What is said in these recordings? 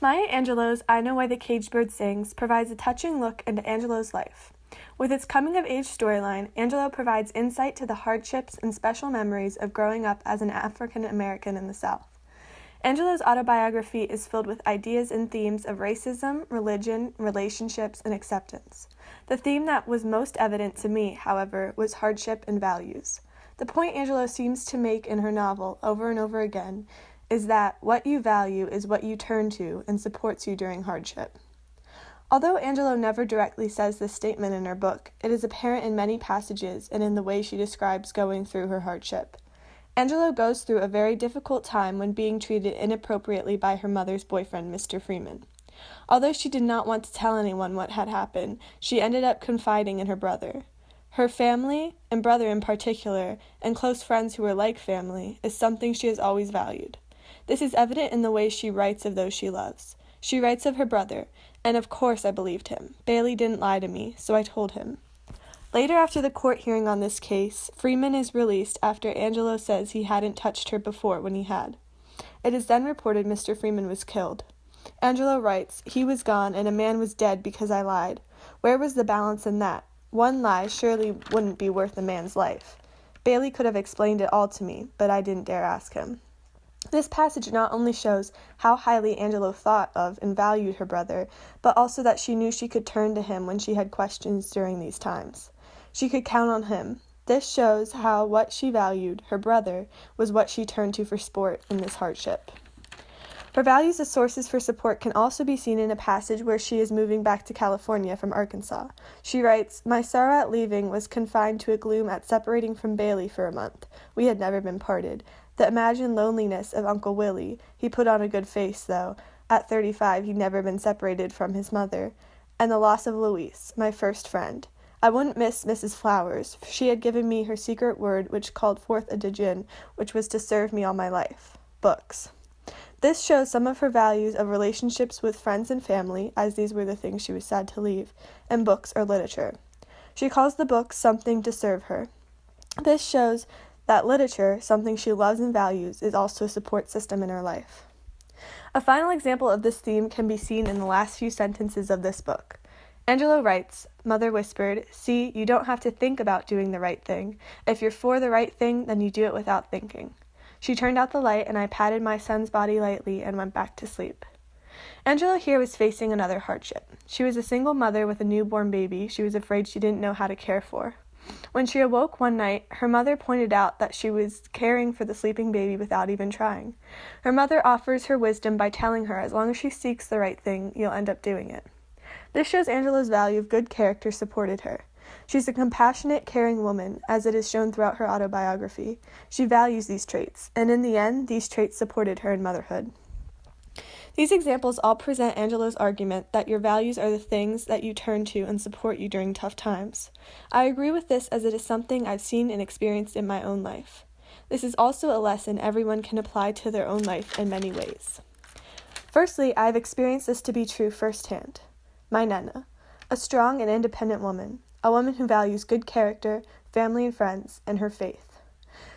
Maya Angelou's I Know Why the Caged Bird Sings provides a touching look into Angelou's life. With its coming-of-age storyline, Angelou provides insight to the hardships and special memories of growing up as an African American in the South. Angelou's autobiography is filled with ideas and themes of racism, religion, relationships, and acceptance. The theme that was most evident to me, however, was hardship and values. The point Angelou seems to make in her novel, over and over again, is that what you value is what you turn to and supports you during hardship. Although Angelou never directly says this statement in her book, it is apparent in many passages and in the way she describes going through her hardship. Angelou goes through a very difficult time when being treated inappropriately by her mother's boyfriend, Mr. Freeman. Although she did not want to tell anyone what had happened, she ended up confiding in her brother. Her family, and brother in particular, and close friends who were like family, is something she has always valued. This is evident in the way she writes of those she loves. She writes of her brother, and of course I believed him. Bailey didn't lie to me, so I told him. Later, after the court hearing on this case, Freeman is released after Angelou says he hadn't touched her before when he had. It is then reported Mr. Freeman was killed. Angelou writes, "He was gone, and a man was dead because I lied. Where was the balance in that? One lie surely wouldn't be worth a man's life. Bailey could have explained it all to me, but I didn't dare ask him." This passage not only shows how highly Angelou thought of and valued her brother, but also that she knew she could turn to him when she had questions during these times. She could count on him. This shows how what she valued, her brother, was what she turned to for support in this hardship. Her values as sources for support can also be seen in a passage where she is moving back to California from Arkansas. She writes, "My sorrow at leaving was confined to a gloom at separating from Bailey for a month. We had never been parted. The imagined loneliness of Uncle Willie. He put on a good face, though. At 35, he'd never been separated from his mother. And the loss of Louise, my first friend. I wouldn't miss Mrs. Flowers, for she had given me her secret word which called forth a djinn, which was to serve me all my life. Books." This shows some of her values of relationships with friends and family, as these were the things she was sad to leave, and books or literature. She calls the books something to serve her. This shows that literature, something she loves and values, is also a support system in her life. A final example of this theme can be seen in the last few sentences of this book. Angelou writes, "Mother whispered, 'See, you don't have to think about doing the right thing. If you're for the right thing, then you do it without thinking.' She turned out the light, and I patted my son's body lightly and went back to sleep." Angelou here was facing another hardship. She was a single mother with a newborn baby she was afraid she didn't know how to care for. When she awoke one night, her mother pointed out that she was caring for the sleeping baby without even trying. Her mother offers her wisdom by telling her, as long as she seeks the right thing, you'll end up doing it. This shows Angelou's value of good character supported her. She's a compassionate, caring woman, as it is shown throughout her autobiography. She values these traits, and in the end, these traits supported her in motherhood. These examples all present Angelou's argument that your values are the things that you turn to and support you during tough times. I agree with this as it is something I've seen and experienced in my own life. This is also a lesson everyone can apply to their own life in many ways. Firstly, I have experienced this to be true firsthand. My Nana, a strong and independent woman, a woman who values good character, family and friends, and her faith.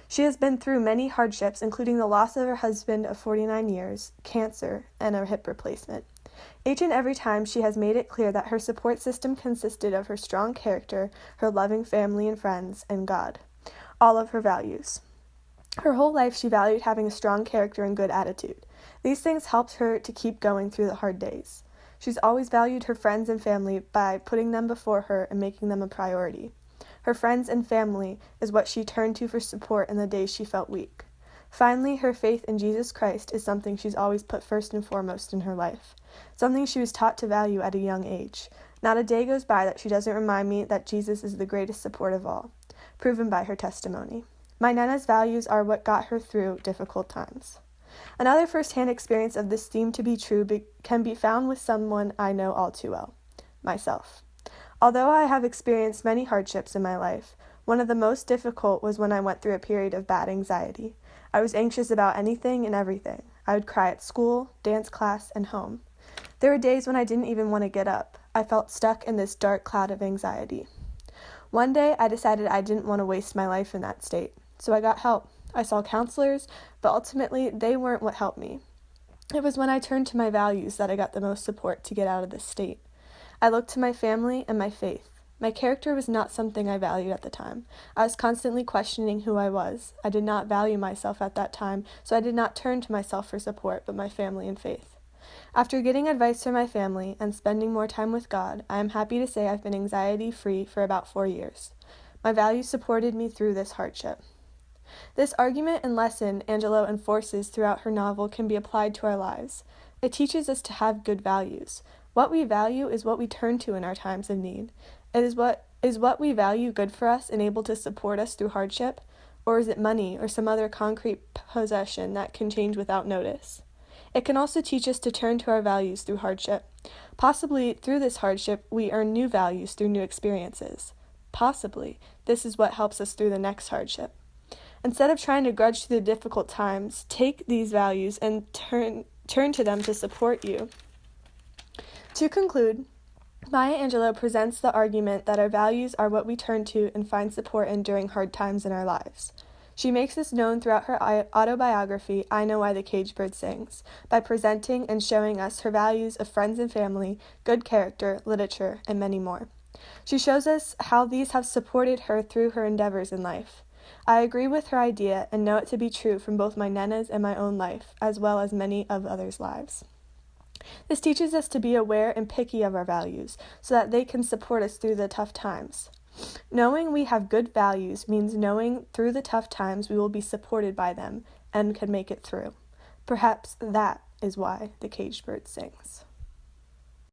She has been through many hardships, including the loss of her husband of 49 years, cancer, and a hip replacement. Each and every time she has made it clear that her support system consisted of her strong character, her loving family and friends, and God. All of her values. Her whole life she valued having a strong character and good attitude. These things helped her to keep going through the hard days. She's always valued her friends and family by putting them before her and making them a priority. Her friends and family is what she turned to for support in the days she felt weak. Finally, her faith in Jesus Christ is something she's always put first and foremost in her life, something she was taught to value at a young age. Not a day goes by that she doesn't remind me that Jesus is the greatest support of all, proven by her testimony. My Nana's values are what got her through difficult times. Another first-hand experience of this theme to be true can be found with someone I know all too well, myself. Although I have experienced many hardships in my life, one of the most difficult was when I went through a period of bad anxiety. I was anxious about anything and everything. I would cry at school, dance class, and home. There were days when I didn't even want to get up. I felt stuck in this dark cloud of anxiety. One day, I decided I didn't want to waste my life in that state, so I got help. I saw counselors, but ultimately they weren't what helped me. It was when I turned to my values that I got the most support to get out of this state. I looked to my family and my faith. My character was not something I valued at the time. I was constantly questioning who I was. I did not value myself at that time, so I did not turn to myself for support, but my family and faith. After getting advice from my family and spending more time with God, I am happy to say I've been anxiety-free for about 4 years. My values supported me through this hardship. This argument and lesson Angelo enforces throughout her novel can be applied to our lives. It teaches us to have good values. What we value is what we turn to in our times of need. Is what we value good for us and able to support us through hardship? Or is it money or some other concrete possession that can change without notice? It can also teach us to turn to our values through hardship. Possibly through this hardship, we earn new values through new experiences. Possibly, this is what helps us through the next hardship. Instead of trying to grudge through the difficult times, take these values and turn to them to support you. To conclude, Maya Angelou presents the argument that our values are what we turn to and find support in during hard times in our lives. She makes this known throughout her autobiography, I Know Why the Caged Bird Sings, by presenting and showing us her values of friends and family, good character, literature, and many more. She shows us how these have supported her through her endeavors in life. I agree with her idea and know it to be true from both my Nana's and my own life, as well as many of others' lives. This teaches us to be aware and picky of our values, so that they can support us through the tough times. Knowing we have good values means knowing through the tough times we will be supported by them and can make it through. Perhaps that is why the caged bird sings.